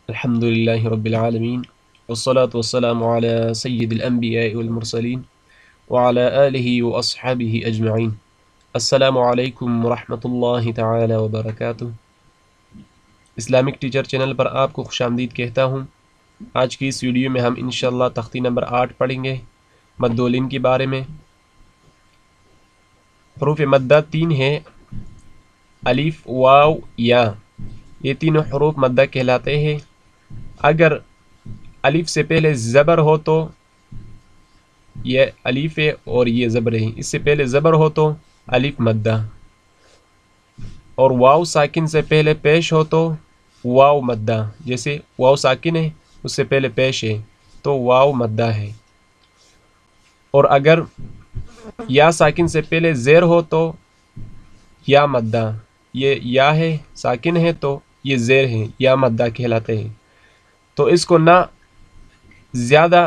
الحمد لله رب العالمين والصلاة والسلام على سيد الأنبياء والمرسلين وعلى آله وأصحابه أجمعين. السلام علیکم ورحمۃ اللہ تعالی وبرکاتہ. اسلامک ٹیچر چینل پر آپ کو خوش آمدید کہتا ہوں. آج کی اس ویڈیو میں ہم انشاءاللہ تختی نمبر 8 پڑھیں گے مدولین کے بارے میں. حروف مدہ 3 ہیں: الف، واو، یا. یہ تینوں حروف مدہ کہلاتے ہیں. اگر الف سے پہلے زبر ہو تو یہ الف ہے اور یہ زبر ہے. اس سے پہلے زبر ہو تو الف مدہ، اور واو ساکن سے پہلے پیش ہو تو واو مدہ. جیسے واو ساکن ہے اس سے پہلے پیش ہے تو واو مدہ ہے. اور اگر یا ساکن سے پہلے زیر ہو تو یا مدہ. یہ یا ہے، ساکن ہے تو یہ زیر ہے، یا مدہ کہلاتے ہیں. تو اس کو نہ زیادہ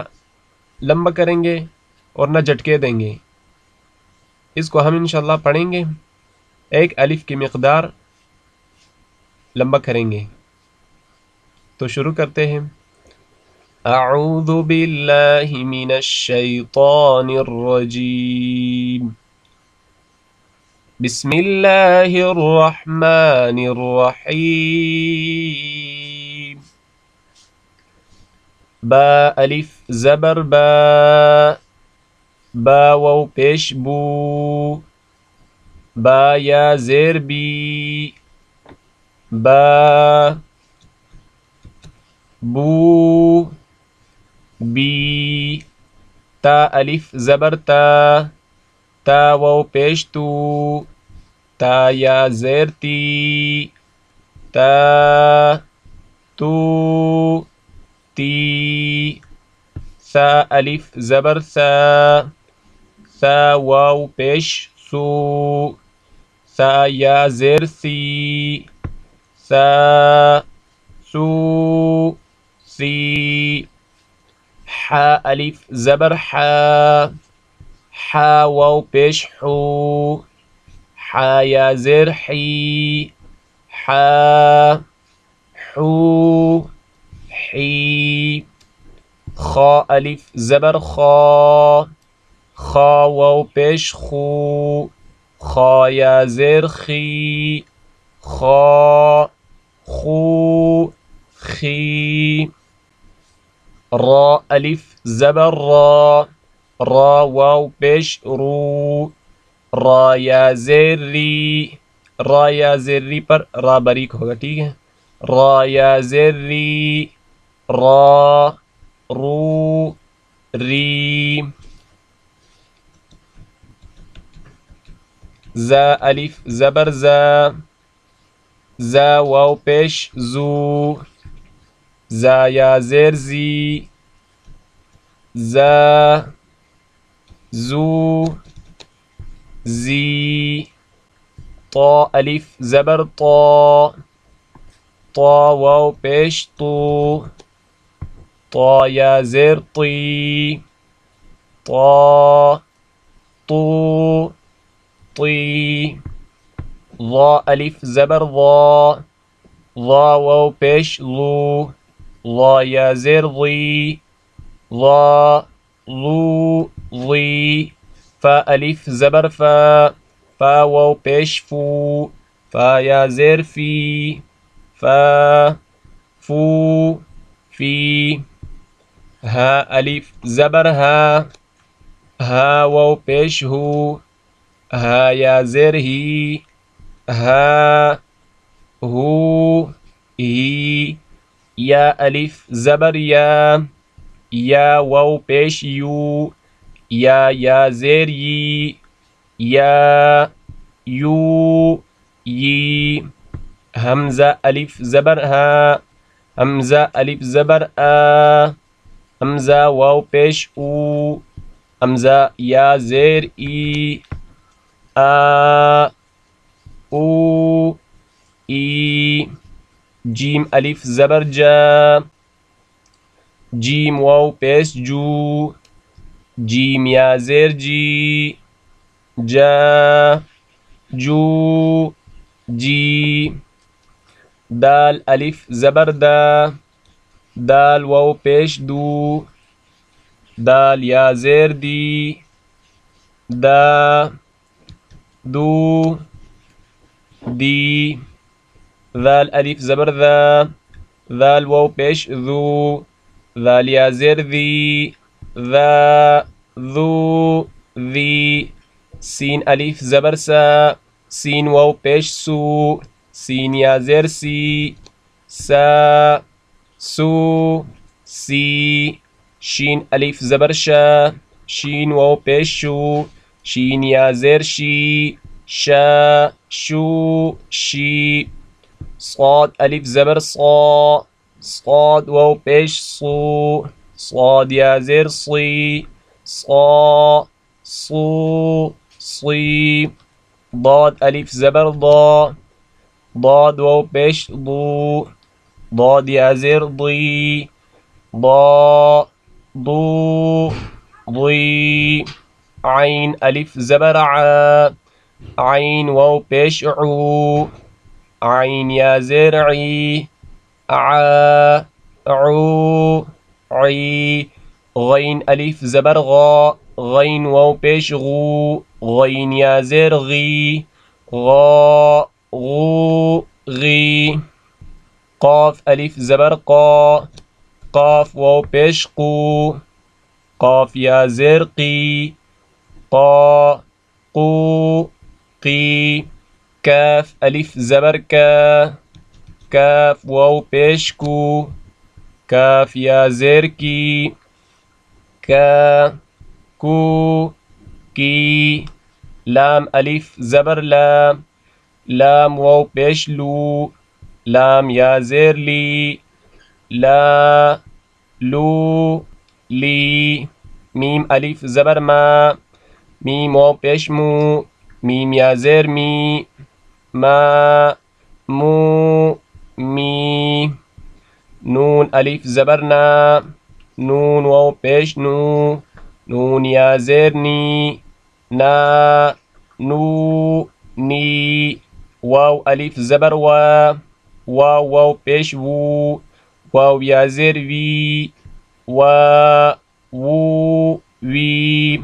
لمبا کریں گے اور نہ جھٹکے دیں گے. اس کو ہم انشاءاللہ پڑھیں گے. ایک الف کی مقدار لمبا کریں گے. تو شروع کرتے ہیں. اعوذ باللہ من الشیطان الرجیم. بسم اللہ الرحمن الرحیم. با الف زبر با، با واو پیش بو، با یا زیر بی، با بو بی. تا الف زبر تا، تا واو پیش تو، تا یا زیر تی، تا تو تی. ثا الف زبر ثا، ثا واو پیش سو، ثا یا زیر سی، ثا سو سی. حا الف زبر حا، حا واو پیش حو، حا یا زیر حی، حا حو حی. خا الف زبر خا، خا واو پیش خو، خا یا زیر خی، خا خو خی. را الف زبر را، را واو پیش رو، را یا زیر ری، را یا زیر ری پر را باریک ہوگا، ٹھیک ہے. را یا زیر ری، را رو ری. زا الف زبر زا، زا واو پیش زو، زا یا زیر زی، زا زو زی. طا الف زبر طا، طا واو پیش تو، طا یا زیر طی، طا تو طی. ضا الف زبر ضا، ضا واو پیش لو، ضا یا زیر ضی، ضا ضو ضی. فا الف زبر فا، فا واو پیش فو، فا یا زیر فی، فا فو فی. ہا الف زبر ہا، ہا واو پیش ہو، ہا یا زیر ہی، ہا ہو ہی. یا الف زبر یا، یا واو پیش یو، یا یا زیر یی، یا یو یی. حمزہ الف زبر ہا، حمزہ الف زبر آ، حمزہ واو پیش او، حمزہ یا زیر ای، آ او ای. جیم الف زبر جا، جیم واو پیش جو، جیم یا زیر جی، جا جو جی. دال الف زبر دا، دال واو پیش دو دال یا زیر دی دا دو دی ذال الف زبر ذا ذال واو پیش ذو ذال یا زیر ذی ذا ذو ذی سین الف زبر سا سین واو پیش سو سین یا زیر سی سا سو سی شین الف زبر شا شین واو پیش شو شین یا زیر شی شا شو شی صاد الف زبر صا صاد واو پیش صو صاد یا زیر صی صا صو صی ضاد الف زبر ضا ضاد واو پیش ضو ضاد یا زیر ضی ضا ضو ضی عین الف زبر عا عین واو پیش عو عین یا زیر عی عا عو عی غین الف زبر غا غین واو پیش غو غین یا زیر غی غا غو غی قاف الف زبر قا قاف واو پیش قو قاف یا زیر قی قا قو قی کاف الف زبر کا کاف واو پیش کو کاف یا زیر کی کا کو کی لام الف زبر لام لام واو پیش لو لام یا زیر لی لا لو لی میم الف زبر ما میم واو پیش مو میم یا زیر می ما مو می نون الف زبر نا نون واو پیش نو نون یا زیر نی نا نو نی واو الف زبر وا واو واو پیش وو واو یا زیر وی وا وو وی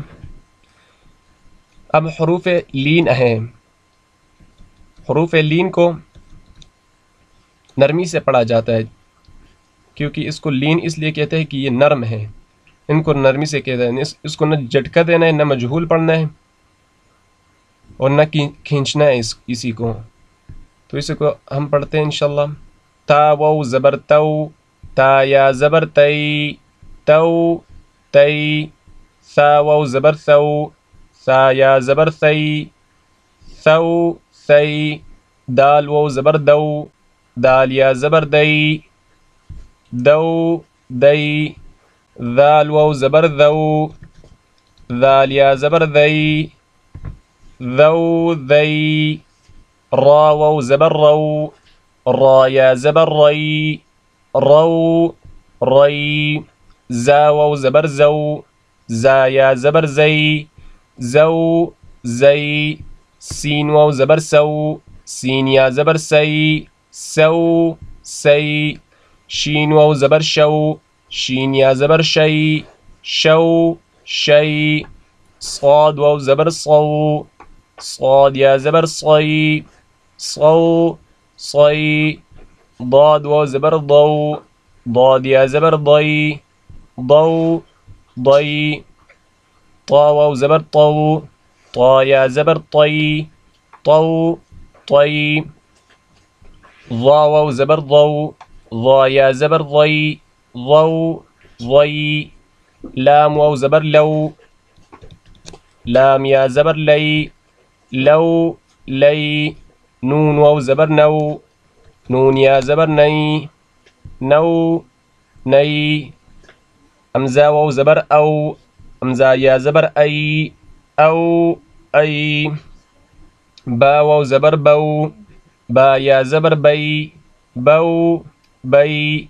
اب حروف لین ہیں حروف لین کو نرمی سے پڑھا جاتا ہے کیونکہ اس کو لین اس لیے کہتے ہیں کہ یہ نرم ہے ان کو نرمی سے کہتے ہیں اس کو نہ جھٹکا دینا ہے نہ مجہول پڑھنا ہے اور نہ کھینچنا ہے اسی کو تو اسی کو ہم پڑھتے ہیں انشاءاللہ تا واو زبر تو تا یا زبر تی تو تی ثا واو زبر ثو ثا یا زبر ثی ثو ثی دال واو زبر دو دال یا زبر دی دو دی ذال واو زبر ذو ذال یا زبر ذی ذو ذی را واو زبر رو را یا زبر ری رو ری زا واو زبر زو زا یا زبر زی زو زی سین واو زبر سو سین یا زبر سی سو سی شین واو زبر شو شین یا زبر شی شو شی صاد واو زبر صو صاد یا زبر صی صو صی ضاد واو زبر ضو ضاد یا زبر ضی ضو ضی طا واو زبر طو طا یا زبر طی طو طی ضا واو زبر ضو ضا یا زبر ضی ضو ضی لام واو زبر لو لام یا زبر لی لو لی نون واو زبر نو نون یا زبر نی نو نی حمزہ واو زبر او حمزہ یا زبر ای او ای با واو زبر بو با یا زبر بی بو بی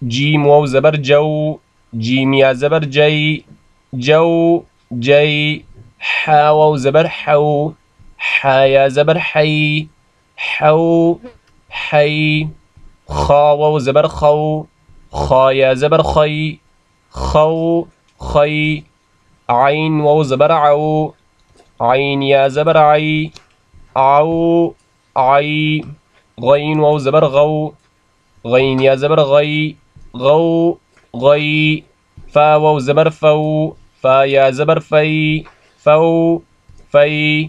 جیم واو زبر جو جیم یا زبر جی جو جی حا واو زبر حو حا یا زبر حی حو حی خا واو زبر خو خا یا زبر خی خو خی عین واو زبر عو عین یا زبر عی عو عی غین واو زبر غو غین یا زبر غی غو غی فا واو زبر فو فا یا زبر فی فو فی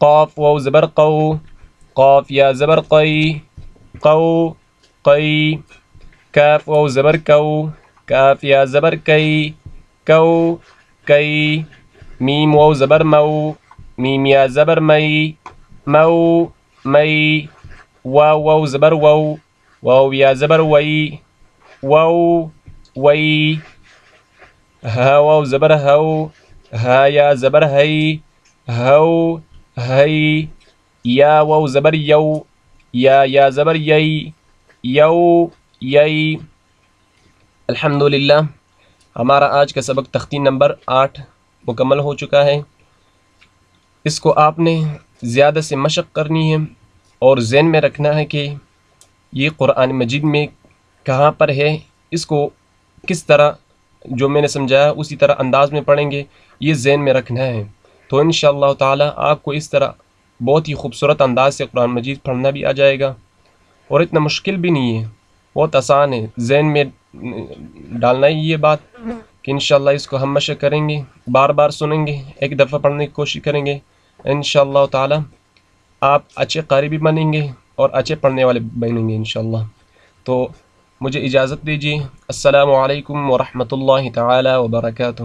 قاف واو زبر قو قاف یا زبر قی قو قی کاف واو زبر کو کاف یا زبر کی کو کی میم واو زبر مو میم یا زبر می مو می واو واو زبر وو واو یا زبر وی وو وی ها واو زبر هو ها یا زبر هی هو هی یا واو زبر یو یا زبر یی یو یی الحمدللہ ہمارا آج کا سبق تختی نمبر 8 مکمل ہو چکا ہے۔ اس کو آپ نے زیادہ سے مشق کرنی ہے اور ذہن میں رکھنا ہے کہ یہ قرآن مجید میں کہاں پر ہے، اس کو کس طرح جو میں نے سمجھایا اسی طرح انداز میں پڑھیں گے، یہ ذہن میں رکھنا ہے۔ تو انشاءاللہ تعالی آپ کو اس طرح بہت ہی خوبصورت انداز سے قرآن مجید پڑھنا بھی آ جائے گا اور اتنا مشکل بھی نہیں ہے، بہت آسان ہے۔ ذہن میں ڈالنا ہی یہ بات کہ انشاءاللہ اس کو ہم مشق کریں گے، بار بار سنیں گے، ایک دفعہ پڑھنے کی کوشش کریں گے، انشاءاللہ تعالی آپ اچھے قاری بھی بنیں گے اور اچھے پڑھنے والے بنیں گے انشاءاللہ۔ تو مجھے اجازت دیجیے، السلام علیکم ورحمۃ اللہ تعالی وبرکاتہ۔